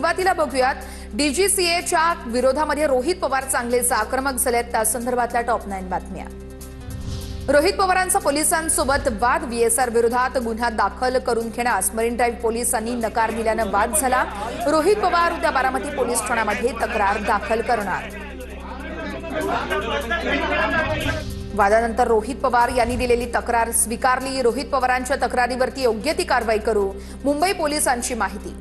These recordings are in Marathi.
सुरुवातीला बघूयात डीजीसीएच्या विरोधामध्ये रोहित पवार चांगलेच आक्रमक झालेत त्या संदर्भातल्या टॉप 9 बातम्या। रोहित पवारांचा पोलिसांसोबत वाद, व्हीएसआर विरोधात गुन्हा दाखल करून घेण्यास मरीन ड्राईव्ह पोलिसांनी नकार दिल्यानं वाद झाला। रोहित पवार उद्या बारामती पोलीस ठाण्यामध्ये तक्रार दाखल करणार। वादानंतर रोहित पवार यांनी दिलेली तक्रार स्वीकारली। रोहित पवारांच्या तक्रारीवरती योग्य ती कारवाई करू, मुंबई पोलिसांची माहिती।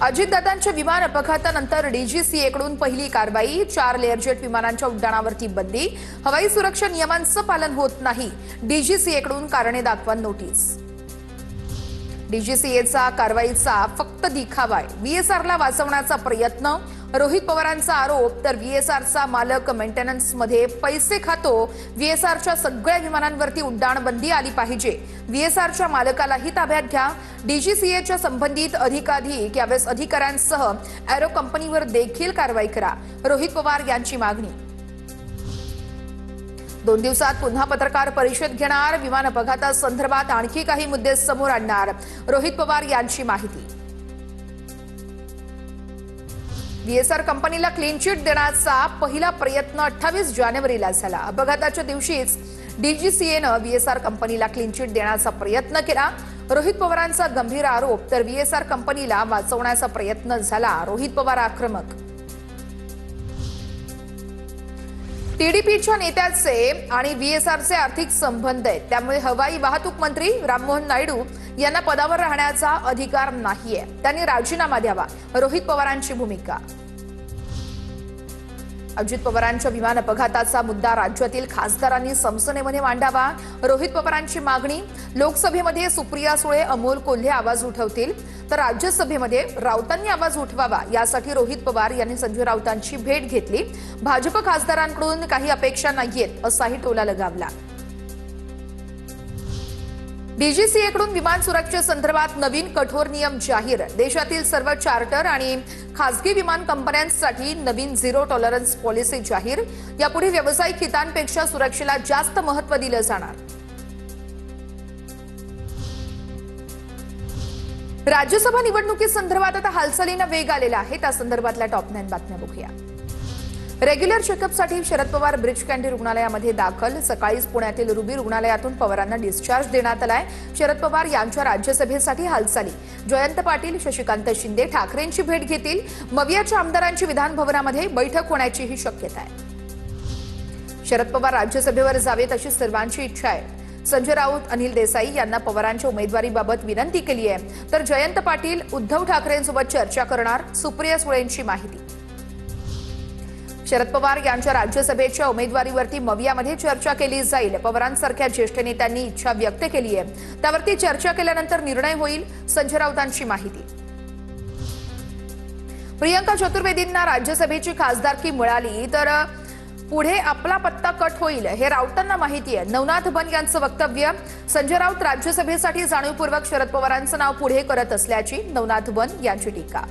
अजितदादांच्या विमान अपघातानंतर डीजीसीएकडून पहिली कारवाई, 4 लेअरजेट विमानांच्या उड्डाणावरती बंदी, हवाई सुरक्षा नियमांचं पालन होत नाही, डीजीसीएकडून कारणे दाखवा नोटीस। डीजीसीएचा कारवाईचा फक्त दिखावा आहे, व्हीएसआरला वाचवण्याचा प्रयत्न। रोहित पवारांचा आरोप तर व्हीएसआरचा मालक मेंटेनन्समध्ये पैसे खातो, व्हीएसआरच्या सगळ्या विमानांवरती उड्डाण बंदी आली पाहिजे, व्हीएसआरच्या मालकालाही ताब्यात घ्या, डीजीसीएच्या संबंधित अधिकाधिक यावेळेस अधिकाऱ्यांसह एरो कंपनीवर देखील कारवाई करा, रोहित पवार यांची मागणी। 2 दिवसात पुन्हा पत्रकार परिषद घेणार, विमान अपघातासंदर्भात आणखी काही मुद्दे समोर आणणार, रोहित पवार यांची माहिती। व्हीएसआर कंपनीला क्लीन चिट देण्याचा पहिला प्रयत्न 28 जानेवारीला झाला। अपघाताच्या दिवशीच डीजीसीएनं व्हीएसआर कंपनीला क्लीन चिट देण्याचा प्रयत्न केला। रोहित पवारांचा गंभीर आरोप तर व्हीएसआर कंपनीला वाचवण्याचा प्रयत्न झाला, रोहित पवार आक्रमक। टीडीपीच्या नेत्याचे आणि व्हीएसआरचे आर्थिक संबंध आहेत, त्यामुळे हवाई वाहतूक मंत्री राममोहन नायडू यांना पदावर राहण्याचा अधिकार नाहीये, त्यांनी राजीनामा द्यावा, रोहित पवारांची भूमिका। अजित पवारांच्या विमान अपघाताचा मुद्दा राज्यातील खासदारांनी संसदेमध्ये मांडावा, रोहित पवारांची मागणी। लोकसभेमध्ये सुप्रिया सुळे, अमोल कोल्हे आवाज उठवतील, तर राज्यसभेमध्ये राऊतांनी आवाज उठवावा, यासाठी रोहित पवार यांनी संजय राऊतांची भेट घेतली। भाजप खासदारांकडून काही अपेक्षा नाहीयेत असाही टोला लगावला। डीजीसीएकडून विमान सुरक्षेसंदर्भात नवीन कठोर नियम जाहीर, देशातील सर्व चार्टर आणि खासगी विमान कंपन्यांसाठी नवीन झिरो टॉलरन्स पॉलिसी जाहीर, यापुढे व्यावसायिक हितांपेक्षा सुरक्षेला जास्त महत्त्व दिलं जाणार। राज्यसभा निवडणुकीसंदर्भात आता हालचालींना वेग आलेला आहे, त्या संदर्भातल्या टॉप 9 बातम्या बघूया। रेग्युलर चेकअपसाठी शरद पवार ब्रिज कँडी रुग्णालयामध्ये दाखल, सकाळीच पुण्यातील रुबी रुग्णालयातून पवारांना डिस्चार्ज देण्यात आलाय। शरद पवार यांच्या राज्यसभेसाठी हालचाली, जयंत पाटील, शशिकांत शिंदे ठाकरेंची भेट घेतील, मवियाच्या आमदारांची विधान भवनामध्ये बैठक होण्याचीही शक्यता आहे। शरद पवार राज्यसभेवर जावेत अशी सर्वांची इच्छा आहे। संजय राऊत, अनिल देसाई यांना पवारांच्या उमेदवारीबाबत विनंती केली आहे, तर जयंत पाटील उद्धव ठाकरेंसोबत चर्चा करणार, सुप्रिया सुळेंची माहिती। शरद पवार यांच्या राज्यसभेच्या उमेदवारीवरती मवियामध्ये चर्चा केली जाईल, पवारांसारख्या ज्येष्ठ नेत्यांनी इच्छा व्यक्त केली आहे, त्यावरती चर्चा केल्यानंतर निर्णय होईल, संजय राऊतांची माहिती। प्रियंका चतुर्वेदींना राज्यसभेची खासदारकी मिळाली तर पुढे आपला पत्ता कट होईल, हे राऊतांना माहिती आहे। नवनाथ बन यांचं वक्तव्य, संजय राऊत राज्यसभेसाठी जाणीवपूर्वक शरद पवारांचं नाव पुढे करत असल्याची नवनाथ बन यांची टीका।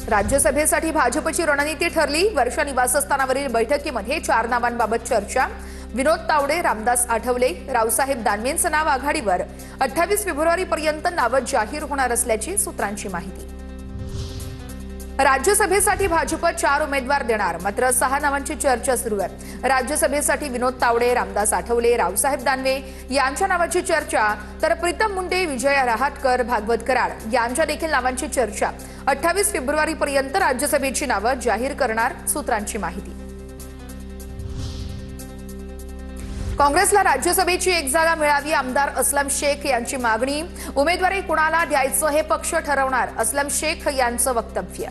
राज्यसभेसाठी भाजपची रणनीती ठरली, वर्षा निवासस्थानावरील बैठकीमध्ये 4 नावांबाबत चर्चा, विनोद तावडे, रामदास आठवले, रावसाहेब दानवेंचं नाव आघाडीवर, 28 फेब्रुवारीपर्यंत नावं जाहीर होणार असल्याची सूत्रांची माहिती। राज्यसभेसाठी भाजप 4 उमेदवार देणार, मात्र 6 नावांची चर्चा सुरू आहे। राज्यसभेसाठी विनोद तावडे, रामदास आठवले, रावसाहेब दानवे यांच्या नावाची चर्चा, तर प्रीतम मुंडे, विजय रहाटकर, भागवत कराड यांच्या देखील नावांची चर्चा। 28 फेब्रुवारीपर्यंत राज्यसभेची नावं जाहीर करणार, सूत्रांची माहिती। काँग्रेसला राज्यसभेची 1 जागा मिळावी, आमदार असलम शेख यांची मागणी, उमेदवारी कुणाला द्यायचं हे पक्ष ठरवणार, असलम शेख यांचं वक्तव्य।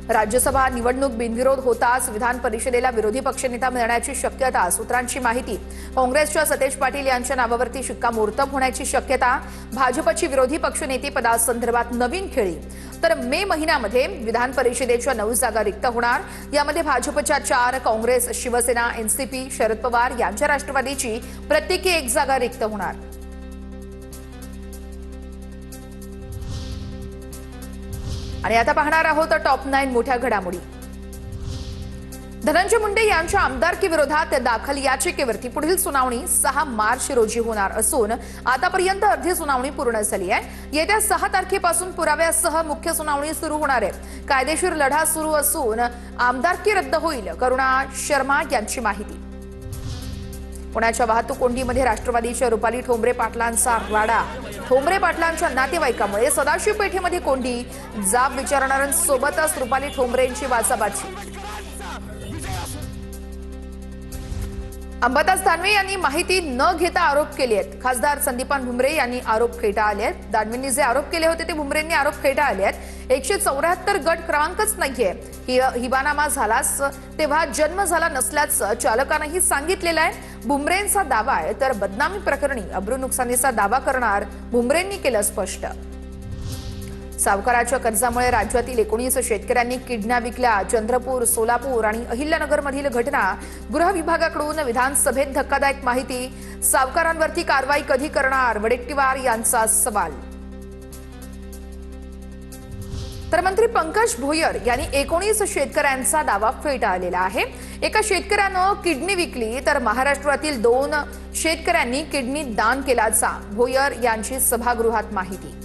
राज्यसभा निवडणूक बिनविरोध होताच विधान परिषदेला विरोधी पक्षनेता मिळण्याची शक्यता, सूत्रांची माहिती। काँग्रेसच्या सतेज पाटील यांच्या नावावरती शिक्कामोर्तब होण्याची शक्यता, भाजपची विरोधी पक्षनेते पदासंदर्भात नवीन खेळी, तर मे महिन्यामध्ये विधान परिषदेच्या 9 जागा रिक्त होणार, यामध्ये भाजपच्या 4, काँग्रेस, शिवसेना, एनसीपी, शरद पवार यांच्या राष्ट्रवादीची प्रत्येकी 1 जागा रिक्त होणार। आणि आता पाहणार आहोत टॉप 9 मोठ्या घडामोडी। धनंजय मुंडे यांच्या आमदारकी विरोधात दाखल याचिकेवरती पुढील सुनावणी 6 मार्च रोजी होणार असून आतापर्यंत अर्धी सुनावणी पूर्ण झाली आहे। येत्या 6 तारखेपासून पुराव्यासह मुख्य सुनावणी सुरू होणार आहे। कायदेशीर लढा सुरू असून आमदारकी रद्द होईल, करुणा शर्मा यांची माहिती। पुण्याच्या वाहतूक कोंडीमध्ये राष्ट्रवादीच्या रुपाली ठोंबरे पाटलांचा वाडा। ठोंबरे पाटलांच्या नातेवाईकामुळे सदाशिव पेठेमध्ये कोंडी, जाब विचारणाऱ्यांसोबतच रुपाली ठोंबरेंची वाचाबाची। अंबादास दानवे यांनी माहिती न घेता आरोप केले आहेत। खासदार संदीपान भुमरे यांनी आरोप फेटाळले आहेत। दानवेंनी जे आरोप केले होते ते भुमरेंनी आरोप फेटाळले आहेत। 174 गट क्रमांकच नाहीये। हिबानामा झालाच तेव्हा जन्म झाला नसल्याचं चालकांनाही सांगितलेलं आहे। भुमरेंचा दावा आहे तर बदनामी प्रकरणी अब्रू नुकसानीचा दावा करणार भुमरेंनी केलं स्पष्ट। सावकाराच्या कर्जामुळे राज्यातील 19 शेतकऱ्यांनी किडन्या विकल्या। चंद्रपूर, सोलापूर आणि अहिल्यानगरमधील घटना। गृह विभागाकडून विधानसभेत धक्कादायक माहिती। सावकारांवरती कारवाई कधी करणार, वडेट्टीवार यांचा सवाल। तर मंत्री पंकज भोयर यांनी 19 शेतकऱ्यांचा दावा फेटाळलेला आहे। एका शेतकऱ्यानं किडनी विकली तर महाराष्ट्रातील 2 शेतकऱ्यांनी किडनी दान केल्याचा भोयर यांची सभागृहात माहिती।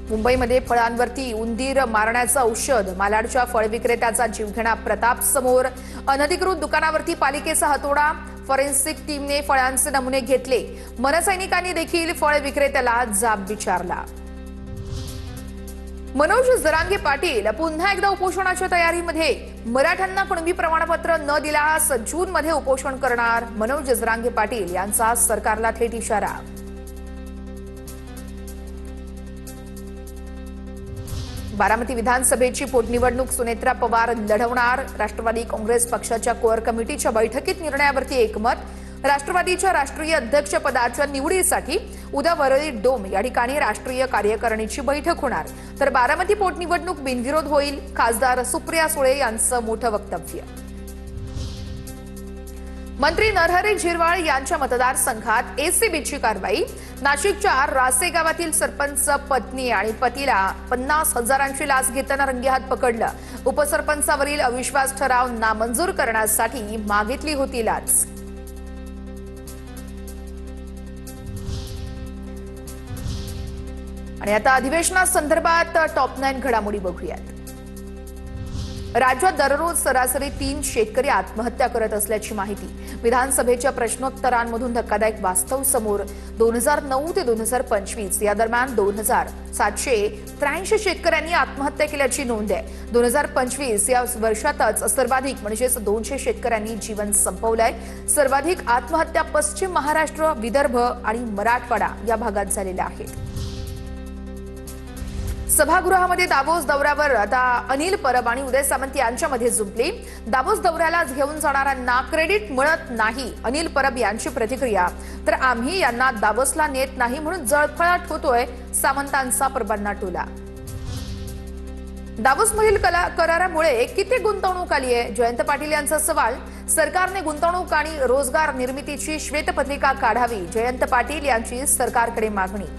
मुंबईमध्ये फळांवरती उंदीर मारण्याचं औषध, मालाडच्या फळ विक्रेत्याचा जीवघेणा प्रताप समोर। अनधिकृत दुकानावरती पालिकेचा हातोडा, फॉरेन्सिक टीमने फळांचे नमुने घेतले। मनसैनिकांनी देखील फळ विक्रेत्याला जाब विचारला। मनोज जरांगे पाटील पुन्हा एकदा उपोषणाच्या तयारीमध्ये। मराठ्यांना कुणबी प्रमाणपत्र न दिल्यास जूनमध्ये उपोषण करणार, मनोज जरांगे पाटील यांचा सरकारला थेट इशारा। बारामती विधानसभेची पोटनिवडणूक सुनेत्रा पवार लढवणार। राष्ट्रवादी काँग्रेस पक्षाच्या कोअर कमिटीच्या बैठकीत निर्णयावरती एकमत। राष्ट्रवादीच्या राष्ट्रीय अध्यक्षपदाच्या निवडीसाठी उद्या वरळी डोम या ठिकाणी राष्ट्रीय कार्यकारिणीची बैठक होणार। तर बारामती पोटनिवडणूक बिनविरोध होईल, खासदार सुप्रिया सुळे यांचं मोठं वक्तव्य। मंत्री नरहरी झिरवाळ यांच्या मतदारसंघात एसीबीची कारवाई। नाशिकच्या रासे गावातील सरपंच पत्नी आणि पतीला 50,000ची लाच घेताना रंगेहात पकडलं। उपसरपंचावरील अविश्वास ठराव नामंजूर करण्यासाठी मागितली होती लाच। आणि आता अधिवेशनासंदर्भात टॉप 9 घडामोडी बघूयात। राज्यात दररोज सरासरी 3 शेतकरी आत्महत्या करत असल्याची माहिती। विधानसभेच्या प्रश्नोत्तरांमधून धक्कादायक वास्तव समोर। 2009 ते 2025 या दरम्यान 2,783 शेतकऱ्यांनी आत्महत्या केल्याची नोंद आहे। 2025 या वर्षातच सर्वाधिक म्हणजेच 200 शेतकऱ्यांनी जीवन संपवलंय। सर्वाधिक आत्महत्या पश्चिम महाराष्ट्र, विदर्भ आणि मराठवाडा या भागात झालेल्या आहेत। सभागृहामध्ये दावोस दौऱ्यावर आता अनिल परब आणि उदय सामंत यांच्यामध्ये जुंपली। दावोस दौऱ्याला घेऊन जाणाऱ्यांना क्रेडिट मिळत नाही, अनिल परब यांची प्रतिक्रिया। तर आम्ही यांना दावोसला नेत नाही म्हणून जळफळाट होतोय, सामंतांचा परबांना टोला। दावोसमधील करारामुळे किती गुंतवणूक आली आहे, जयंत पाटील यांचा सवाल। सरकारने गुंतवणूक आणि रोजगार निर्मितीची श्वेतपत्रिका काढावी, जयंत पाटील यांची सरकारकडे मागणी।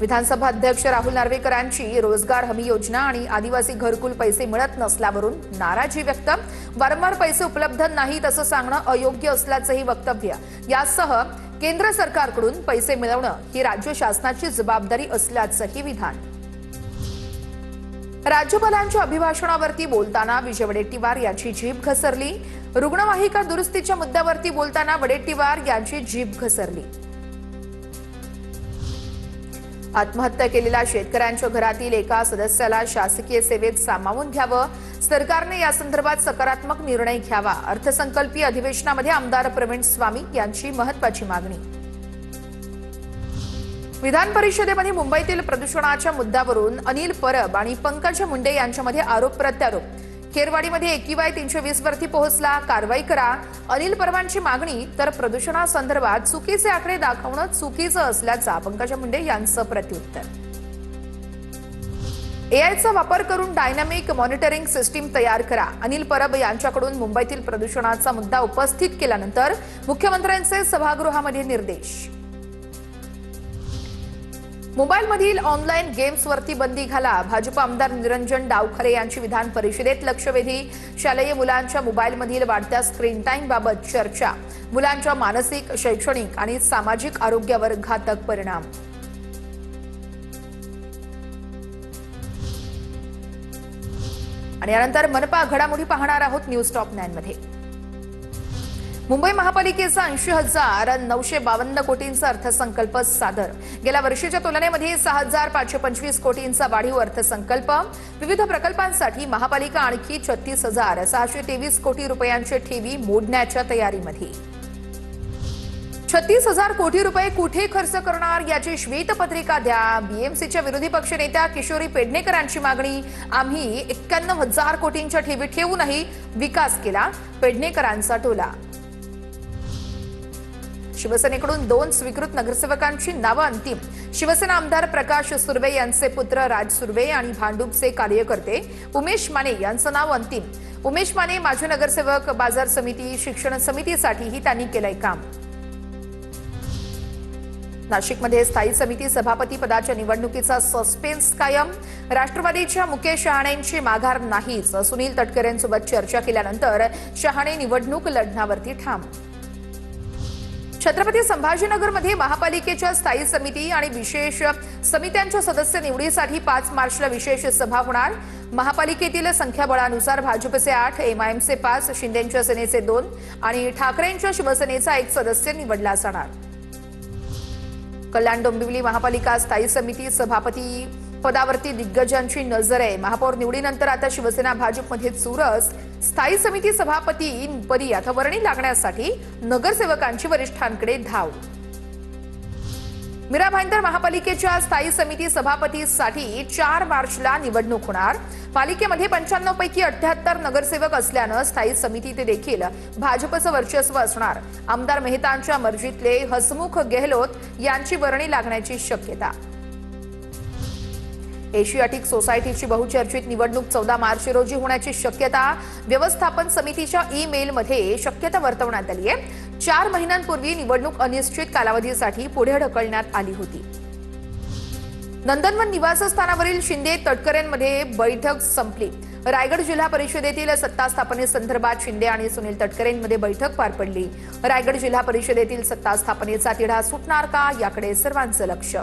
विधानसभा अध्यक्ष राहुल नार्वेकरांची रोजगार हमी योजना आणि आदिवासी घरकुल पैसे मिळत नसल्यावरून नाराजी व्यक्त। वारंवार पैसे उपलब्ध नाहीत असं सांगणं अयोग्य असल्याचंही वक्तव्य। यासह केंद्र सरकारकडून पैसे मिळवणं ही राज्य शासनाची जबाबदारी असल्याचंही विधान। राज्यपालांच्या अभिभाषणावरती बोलताना विजय वडेट्टीवार यांची जीभ घसरली। रुग्णवाहिका दुरुस्तीच्या मुद्द्यावरती बोलताना वडेट्टीवार यांची जीभ घसरली। आत्महत्या केलेल्या शेतकऱ्यांच्या घरातील एका सदस्याला शासकीय सेवेत सामावून घ्यावं, सरकारने या संदर्भात सकारात्मक निर्णय घ्यावा। अर्थसंकल्पीय अधिवेशनामध्ये आमदार प्रवीण स्वामी यांची महत्त्वाची मागणी। विधान परिषदेमध्ये मुंबईतील प्रदूषणाच्या मुद्द्यावरून अनिल परब आणि पंकज मुंडे यांच्यामध्ये आरोप प्रत्यारोप। खेरवाडीमध्ये AQI 320 वरती पोहोचला, कारवाई करा, अनिल परबांची मागणी। तर प्रदूषणासंदर्भात चुकीचे आकडे दाखवणं चुकीचं असल्याचा पंकज मुंडे यांचं प्रत्युत्तर। एआयचा वापर करून डायनामिक मॉनिटरिंग सिस्टीम तयार करा, अनिल परब यांच्याकडून मुंबईतील प्रदूषणाचा मुद्दा उपस्थित केल्यानंतर मुख्यमंत्र्यांचे सभागृहामध्ये निर्देश। मोबाईलमधील ऑनलाईन गेम्सवरती बंदी घाला. भाजप आमदार निरंजन डावखरे यांची विधान परिषदेत लक्षवेधी. शालेय मुलांच्या मोबाईलमधील वाढत्या स्क्रीन टाइम बाबत चर्चा. मुलांच्या मानसिक, शैक्षणिक आणि सामाजिक आरोग्यावर घातक परिणाम. आणि यानंतर मनपा घडामोडी पाहणार आहोत न्यूज टॉप 9 मध्ये. मुंबई महापालिकेचा 80,952 कोटींचा अर्थसंकल्प सादर. गेल्या वर्षीच्या तुलनेमध्ये 6,525 कोटींचा वाढीव अर्थसंकल्प. विविध प्रकल्पांसाठी महापालिका आणखी 36,623 कोटी रुपयांची ठेवी मोडण्याच्या तयारीमध्ये. 36,000 कोटी रुपये कुठे खर्च करणार याची श्वेतपत्रिका द्या. बीएमसीच्या विरोधी पक्षनेत्या किशोरी पेडणेकरांची मागणी. आम्ही 91,000 कोटींच्या ठेवी ठेवूनही विकास केला. पेडणेकरांचा टोला. शिवसेनेकडून 2 स्वीकृत नगरसेवकांची नावं अंतिम. शिवसेना आमदार प्रकाश सुर्वे यांचे पुत्र राज सुर्वे आणि भांडूपचे कार्यकर्ते उमेश माने यांचं नाव अंतिम. उमेश माने माजी नगरसेवक, बाजार समिती, शिक्षण समितीसाठीही त्यांनी केलंय काम. नाशिकमध्ये स्थायी समिती सभापती पदाच्या निवडणुकीचा सस्पेन्स कायम. राष्ट्रवादीच्या मुकेश शहाणेंची माघार नाहीच. सुनील तटकरेंसोबत चर्चा केल्यानंतर शहाणे निवडणूक लढण्यावरती ठाम. छत्रपती संभाजीनगरमध्ये महापालिकेच्या स्थायी समिती आणि विशेष समित्यांच्या सदस्य निवडीसाठी 5 मार्चला विशेष सभा होणार. महापालिकेतील संख्याबळानुसार भाजपचे 8, एमआयएमचे 5, शिंदेच्या सेनेचे 2 आणि ठाकरेंच्या शिवसेनेचा 1 सदस्य निवडला जाणार. कल्याण डोंबिवली महापालिका स्थायी समिती सभापती पदावरती दिग्गजांची नजर आहे. महापौर निवडीनंतर आता शिवसेना भाजपमध्ये चुरस. स्थायी समिती सभापती पदी आता वर्णी लागण्यासाठी नगरसेवकांची वरिष्ठांकडे धाव. मीरा भाईंदर महापालिकेच्या स्थायी समिती सभापतीसाठी 4 मार्चला निवडणूक होणार. पालिकेमध्ये 95 पैकी 78 नगरसेवक असल्यानं स्थायी समितीत देखील भाजपचं वर्चस्व असणार. आमदार मेहतांच्या मर्जीतले हसमुख गेहलोत यांची वर्णी लागण्याची शक्यता. एशियाटिक सोसायटीची बहुचर्चित निवडणूक 14 मार्च रोजी होण्याची शक्यता. व्यवस्थापन समितीच्या ईमेलमध्ये शक्यता वर्तवण्यात आली आहे. 4 महिन्यांपूर्वी निवडणूक अनिश्चित कालावधीसाठी पुढे ढकलण्यात आली होती. नंदनवन निवासस्थानावरील शिंदे तटकरेंमध्ये बैठक संपली. रायगड जिल्हा परिषदेतील सत्ता स्थापनेसंदर्भात शिंदे आणि सुनील तटकरेंमध्ये बैठक पार पडली. रायगड जिल्हा परिषदेतील सत्ता स्थापनेचा तिढा सुटणार का याकडे सर्वांचं लक्ष.